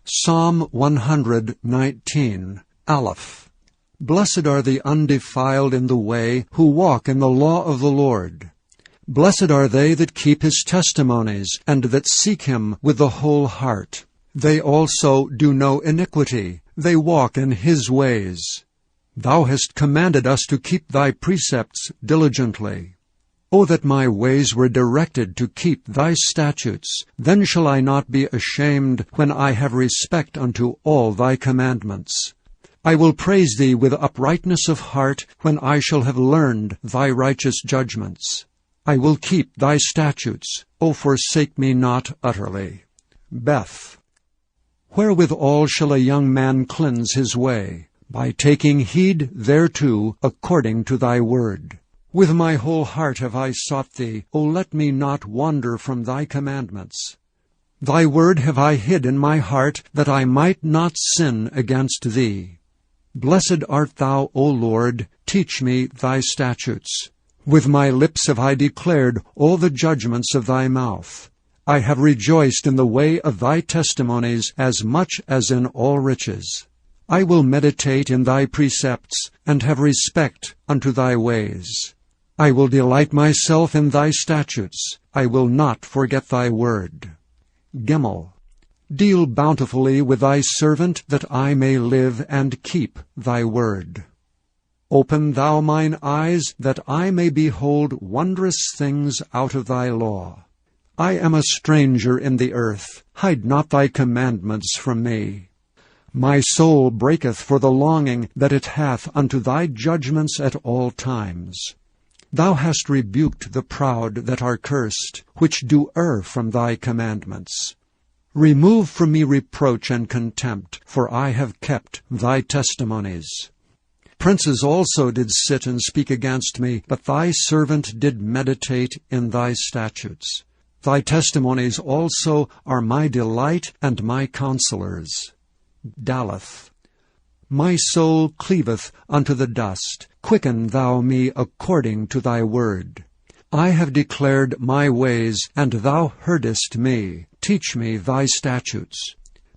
Psalm 119, Aleph. Blessed are the undefiled in the way, who walk in the law of the Lord. Blessed are they that keep his testimonies, and that seek him with the whole heart. They also do no iniquity, they walk in his ways. Thou hast commanded us to keep thy precepts diligently. O that my ways were directed to keep thy statutes! Then shall I not be ashamed when I have respect unto all thy commandments. I will praise thee with uprightness of heart when I shall have learned thy righteous judgments. I will keep thy statutes. O forsake me not utterly. Beth. Wherewithal shall a young man cleanse his way? By taking heed thereto according to thy word. With my whole heart have I sought thee. O let me not wander from thy commandments. Thy word have I hid in my heart, that I might not sin against thee. Blessed art thou, O Lord, teach me thy statutes. With my lips have I declared all the judgments of thy mouth. I have rejoiced in the way of thy testimonies as much as in all riches. I will meditate in thy precepts, and have respect unto thy ways. I will delight myself in thy statutes. I will not forget thy word. Gimel. Deal bountifully with thy servant, that I may live and keep thy word. Open thou mine eyes, that I may behold wondrous things out of thy law. I am a stranger in the earth. Hide not thy commandments from me. My soul breaketh for the longing that it hath unto thy judgments at all times. Thou hast rebuked the proud that are cursed, which do err from thy commandments. Remove from me reproach and contempt, for I have kept thy testimonies. Princes also did sit and speak against me, but thy servant did meditate in thy statutes. Thy testimonies also are my delight and my counselors. Daleth. My soul cleaveth unto the dust. Quicken thou me according to thy word. I have declared my ways, and thou heardest me. Teach me thy statutes.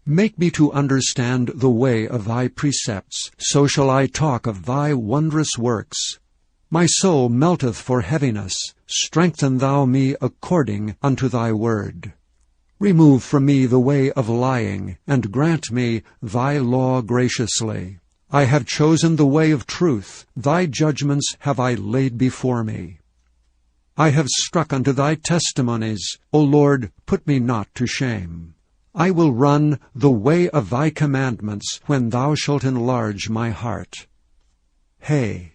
Make me to understand the way of thy precepts, so shall I talk of thy wondrous works. My soul melteth for heaviness. Strengthen thou me according unto thy word. Remove from me the way of lying, and grant me thy law graciously. I have chosen the way of truth. Thy judgments have I laid before me. I have struck unto thy testimonies. O Lord, put me not to shame. I will run the way of thy commandments, when thou shalt enlarge my heart. Hey.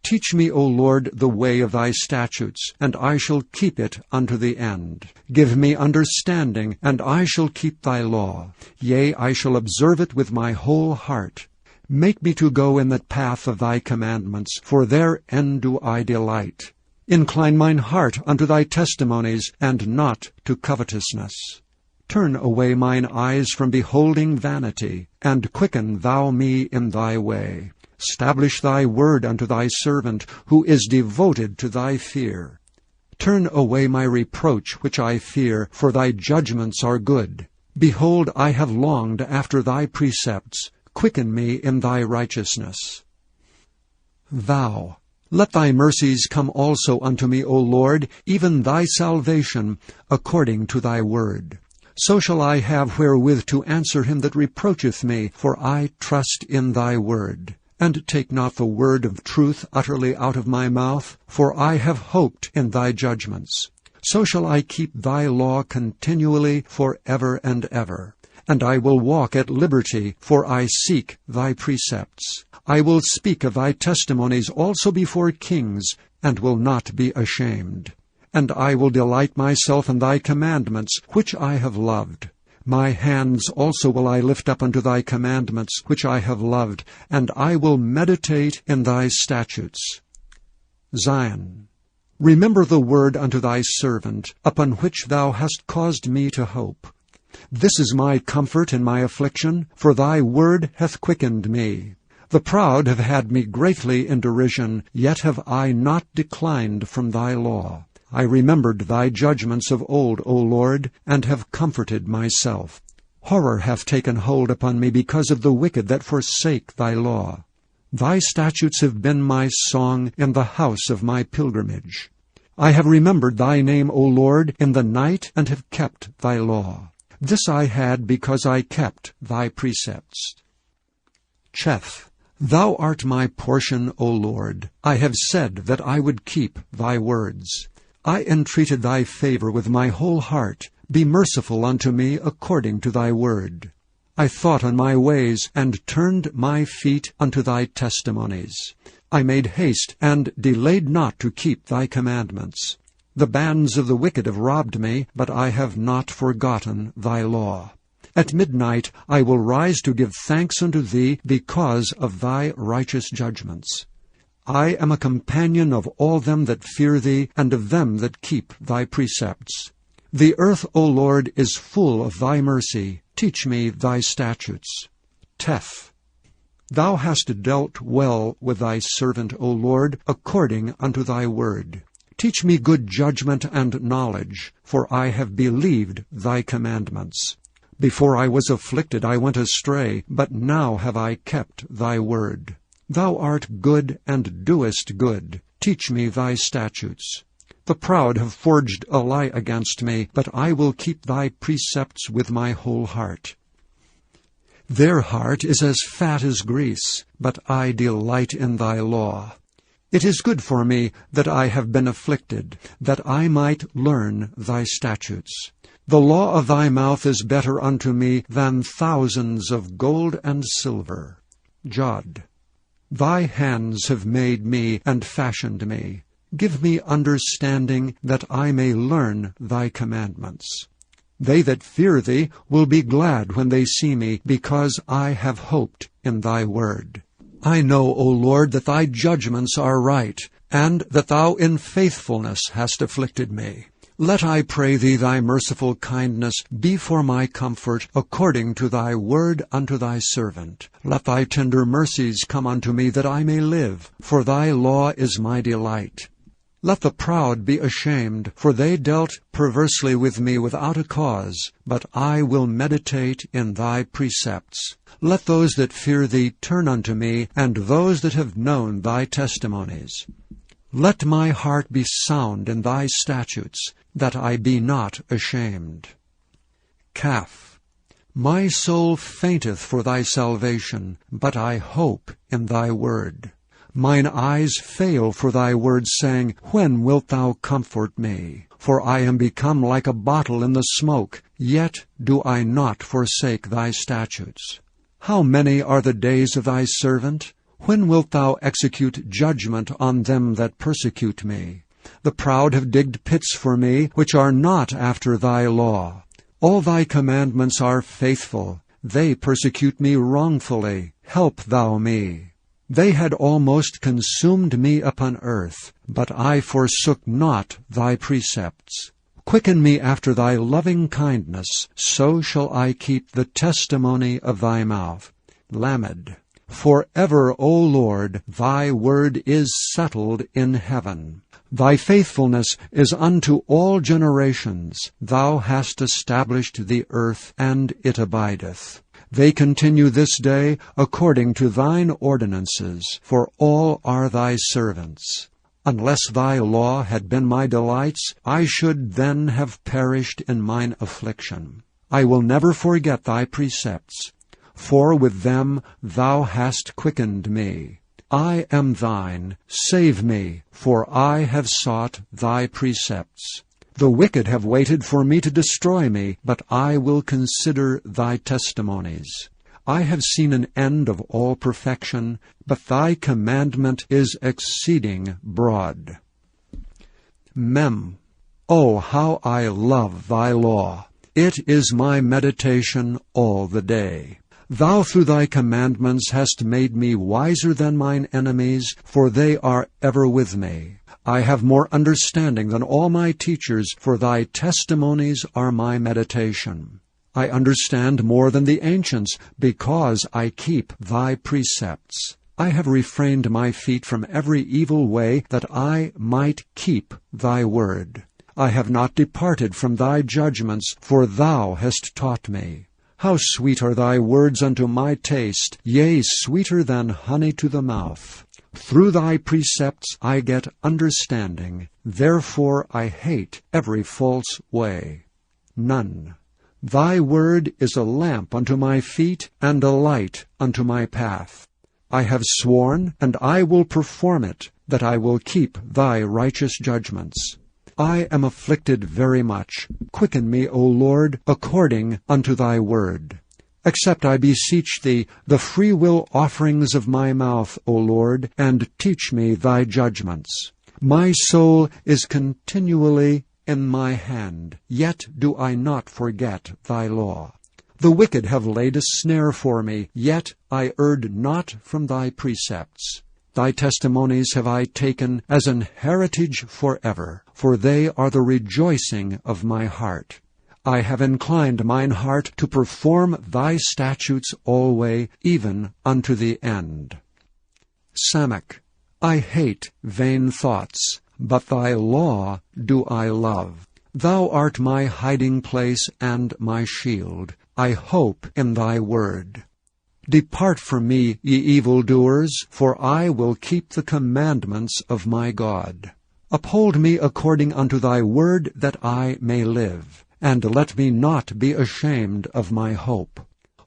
Teach me, O Lord, the way of thy statutes, and I shall keep it unto the end. Give me understanding, and I shall keep thy law. Yea, I shall observe it with my whole heart. Make me to go in the path of thy commandments, for therein do I delight. Incline mine heart unto thy testimonies, and not to covetousness. Turn away mine eyes from beholding vanity, and quicken thou me in thy way. Establish thy word unto thy servant, who is devoted to thy fear. Turn away my reproach which I fear, for thy judgments are good. Behold, I have longed after thy precepts. Quicken me in thy righteousness. Thou. Let thy mercies come also unto me, O Lord, even thy salvation, according to thy word. So shall I have wherewith to answer him that reproacheth me, for I trust in thy word. And take not the word of truth utterly out of my mouth, for I have hoped in thy judgments. So shall I keep thy law continually for ever and ever. And I will walk at liberty, for I seek thy precepts. I will speak of thy testimonies also before kings, and will not be ashamed. And I will delight myself in thy commandments, which I have loved. My hands also will I lift up unto thy commandments, which I have loved, and I will meditate in thy statutes. Zion. Remember the word unto thy servant, upon which thou hast caused me to hope. This is my comfort in my affliction, for thy word hath quickened me. The proud have had me greatly in derision, yet have I not declined from thy law. I remembered thy judgments of old, O Lord, and have comforted myself. Horror hath taken hold upon me because of the wicked that forsake thy law. Thy statutes have been my song in the house of my pilgrimage. I have remembered thy name, O Lord, in the night, and have kept thy law. This I had because I kept thy precepts. Cheth. Thou art my portion, O Lord. I have said that I would keep thy words. I entreated thy favor with my whole heart. Be merciful unto me according to thy word. I thought on my ways, and turned my feet unto thy testimonies. I made haste, and delayed not to keep thy commandments. The bands of the wicked have robbed me, but I have not forgotten thy law. At midnight I will rise to give thanks unto thee because of thy righteous judgments. I am a companion of all them that fear thee, and of them that keep thy precepts. The earth, O Lord, is full of thy mercy. Teach me thy statutes. Teth. Thou hast dealt well with thy servant, O Lord, according unto thy word. Teach me good judgment and knowledge, for I have believed thy commandments. Before I was afflicted I went astray, but now have I kept thy word. Thou art good and doest good. Teach me thy statutes. The proud have forged a lie against me, but I will keep thy precepts with my whole heart. Their heart is as fat as grease, but I delight in thy law. It is good for me that I have been afflicted, that I might learn thy statutes. The law of thy mouth is better unto me than thousands of gold and silver. Jod. Thy hands have made me and fashioned me. Give me understanding, that I may learn thy commandments. They that fear thee will be glad when they see me, because I have hoped in thy word. I know, O Lord, that thy judgments are right, and that thou in faithfulness hast afflicted me. Let, I pray thee, thy merciful kindness be for my comfort, according to thy word unto thy servant. Let thy tender mercies come unto me, that I may live, for thy law is my delight. Let the proud be ashamed, for they dealt perversely with me without a cause, but I will meditate in thy precepts. Let those that fear thee turn unto me, and those that have known thy testimonies. Let my heart be sound in thy statutes, that I be not ashamed. Kaf. My soul fainteth for thy salvation, but I hope in thy word. Mine eyes fail for thy word, saying, When wilt thou comfort me? For I am become like a bottle in the smoke, yet do I not forsake thy statutes. How many are the days of thy servant? When wilt thou execute judgment on them that persecute me? The proud have digged pits for me, which are not after thy law. All thy commandments are faithful. They persecute me wrongfully. Help thou me. They had almost consumed me upon earth, but I forsook not thy precepts. Quicken me after thy loving kindness, so shall I keep the testimony of thy mouth. Lamed. Forever, O Lord, thy word is settled in heaven. Thy faithfulness is unto all generations. Thou hast established the earth, and it abideth. They continue this day according to thine ordinances, for all are thy servants. Unless thy law had been my delights, I should then have perished in mine affliction. I will never forget thy precepts, for with them thou hast quickened me. I am thine. Save me, for I have sought thy precepts. The wicked have waited for me to destroy me, but I will consider thy testimonies. I have seen an end of all perfection, but thy commandment is exceeding broad. Mem. Oh, how I love thy law! It is my meditation all the day. Thou through thy commandments hast made me wiser than mine enemies, for they are ever with me. I have more understanding than all my teachers, for thy testimonies are my meditation. I understand more than the ancients, because I keep thy precepts. I have refrained my feet from every evil way, that I might keep thy word. I have not departed from thy judgments, for thou hast taught me. How sweet are thy words unto my taste, yea, sweeter than honey to the mouth. Through thy precepts I get understanding, therefore I hate every false way. None. Thy word is a lamp unto my feet, and a light unto my path. I have sworn, and I will perform it, that I will keep thy righteous judgments. I am afflicted very much. Quicken me, O Lord, according unto thy word. Accept, I beseech thee, the freewill offerings of my mouth, O Lord, and teach me thy judgments. My soul is continually in my hand, yet do I not forget thy law. The wicked have laid a snare for me, yet I erred not from thy precepts. Thy testimonies have I taken as an heritage forever, for they are the rejoicing of my heart. I have inclined mine heart to perform thy statutes alway, even unto the end. Samach. I hate vain thoughts, but thy law do I love. Thou art my hiding place and my shield. I hope in thy word. Depart from me, ye evildoers, for I will keep the commandments of my God. Uphold me according unto thy word, that I may live, and let me not be ashamed of my hope.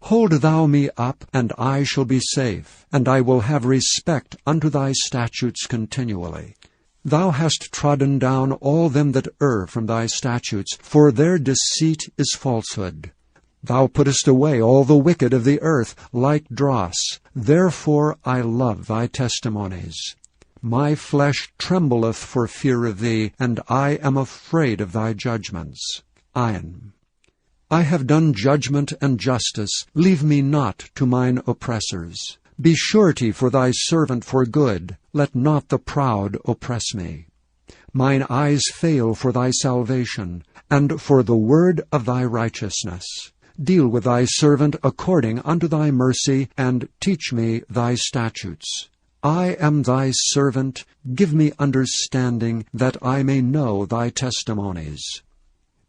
Hold thou me up, and I shall be safe, and I will have respect unto thy statutes continually. Thou hast trodden down all them that err from thy statutes, for their deceit is falsehood. Thou puttest away all the wicked of the earth like dross. Therefore I love thy testimonies. My flesh trembleth for fear of thee, and I am afraid of thy judgments. Ayin. I have done judgment and justice. Leave me not to mine oppressors. Be surety for thy servant for good. Let not the proud oppress me. Mine eyes fail for thy salvation, and for the word of thy righteousness. Deal with thy servant according unto thy mercy, and teach me thy statutes. I am thy servant. Give me understanding, that I may know thy testimonies.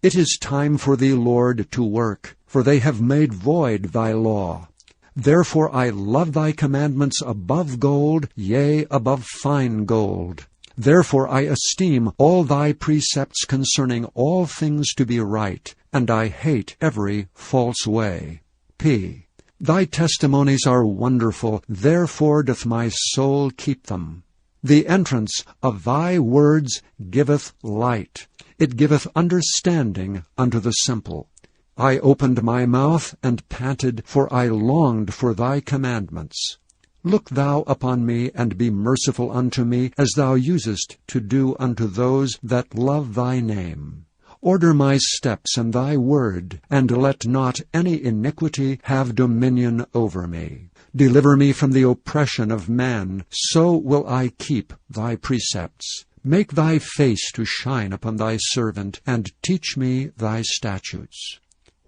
It is time for thee, Lord, to work, for they have made void thy law. Therefore I love thy commandments above gold, yea, above fine gold. Therefore I esteem all thy precepts concerning all things to be right, and I hate every false way. P. Thy testimonies are wonderful, therefore doth my soul keep them. The entrance of thy words giveth light. It giveth understanding unto the simple. I opened my mouth and panted, for I longed for thy commandments. Look thou upon me, and be merciful unto me, as thou usest to do unto those that love thy name. Order my steps in thy word, and let not any iniquity have dominion over me. Deliver me from the oppression of man, so will I keep thy precepts. Make thy face to shine upon thy servant, and teach me thy statutes.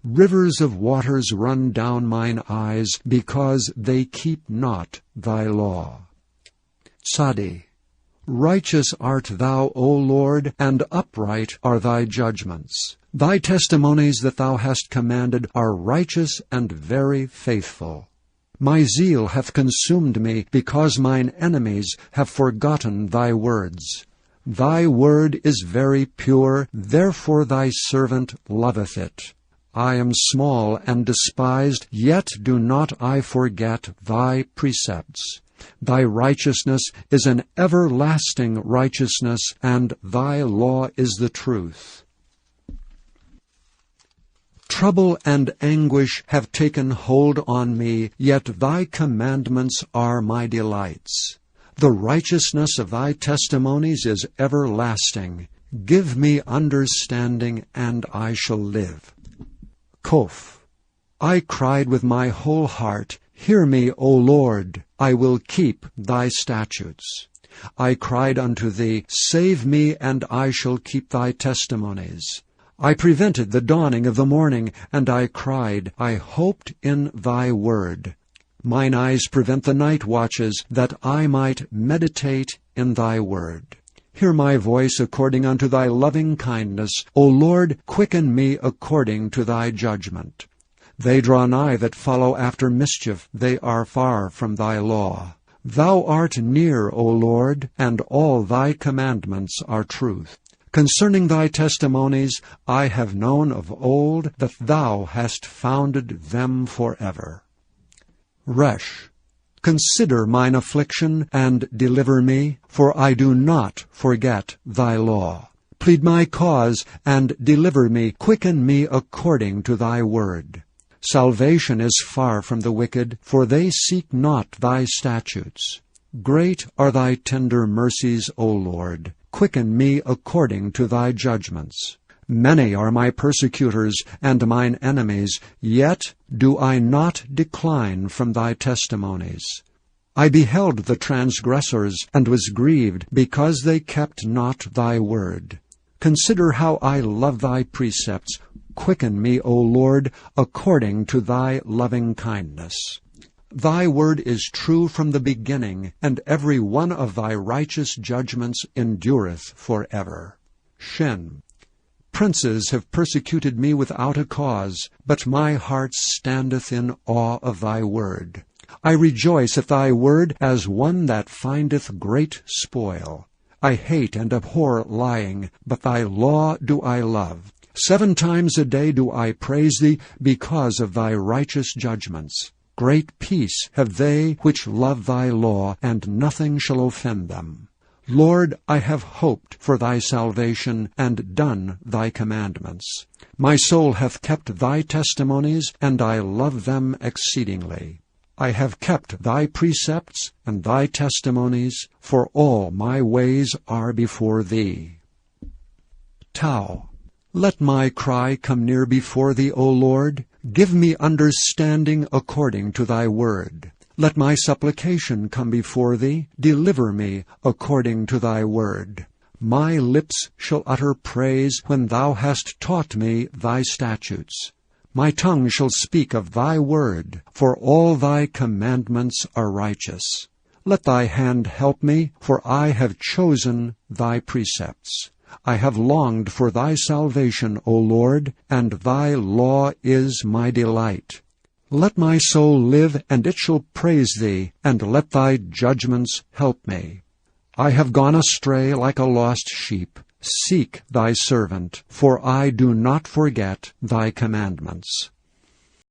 Rivers of waters run down mine eyes, because they keep not thy law. Tzadi. Righteous art thou, O Lord, and upright are thy judgments. Thy testimonies that thou hast commanded are righteous and very faithful. My zeal hath consumed me, because mine enemies have forgotten thy words. Thy word is very pure, therefore thy servant loveth it. I am small and despised, yet do not I forget thy precepts. Thy righteousness is an everlasting righteousness, and thy law is the truth. Trouble and anguish have taken hold on me, yet thy commandments are my delights. The righteousness of thy testimonies is everlasting. Give me understanding, and I shall live. Kof. I cried with my whole heart, Hear me, O Lord, I will keep thy statutes. I cried unto thee, Save me, and I shall keep thy testimonies. I prevented the dawning of the morning, and I cried, I hoped in thy word. Mine eyes prevent the night watches, that I might meditate in thy word. Hear my voice according unto thy loving kindness. O Lord, quicken me according to thy judgment. They draw nigh that follow after mischief, they are far from thy law. Thou art near, O Lord, and all thy commandments are truth. Concerning thy testimonies I have known of old that thou hast founded them forever. Resh. Consider mine affliction, and deliver me, for I do not forget thy law. Plead my cause, and deliver me, quicken me according to thy word. Salvation is far from the wicked, for they seek not thy statutes. Great are thy tender mercies, O Lord. Quicken me according to thy judgments. Many are my persecutors and mine enemies, yet do I not decline from thy testimonies. I beheld the transgressors, and was grieved, because they kept not thy word. Consider how I love thy precepts. Quicken me, O Lord, according to thy loving kindness. Thy word is true from the beginning, and every one of thy righteous judgments endureth forever. Shin. Princes have persecuted me without a cause, but my heart standeth in awe of thy word. I rejoice at thy word as one that findeth great spoil. I hate and abhor lying, but thy law do I love. 7 times a day do I praise thee because of thy righteous judgments. Great peace have they which love thy law, and nothing shall offend them. Lord, I have hoped for thy salvation, and done thy commandments. My soul hath kept thy testimonies, and I love them exceedingly. I have kept thy precepts and thy testimonies, for all my ways are before thee. Tau. Let my cry come near before thee, O Lord. Give me understanding according to thy word. Let my supplication come before thee. Deliver me according to thy word. My lips shall utter praise when thou hast taught me thy statutes. My tongue shall speak of thy word, for all thy commandments are righteous. Let thy hand help me, for I have chosen thy precepts. I have longed for thy salvation, O Lord, and thy law is my delight. Let my soul live, and it shall praise thee, and let thy judgments help me. I have gone astray like a lost sheep. Seek thy servant, for I do not forget thy commandments.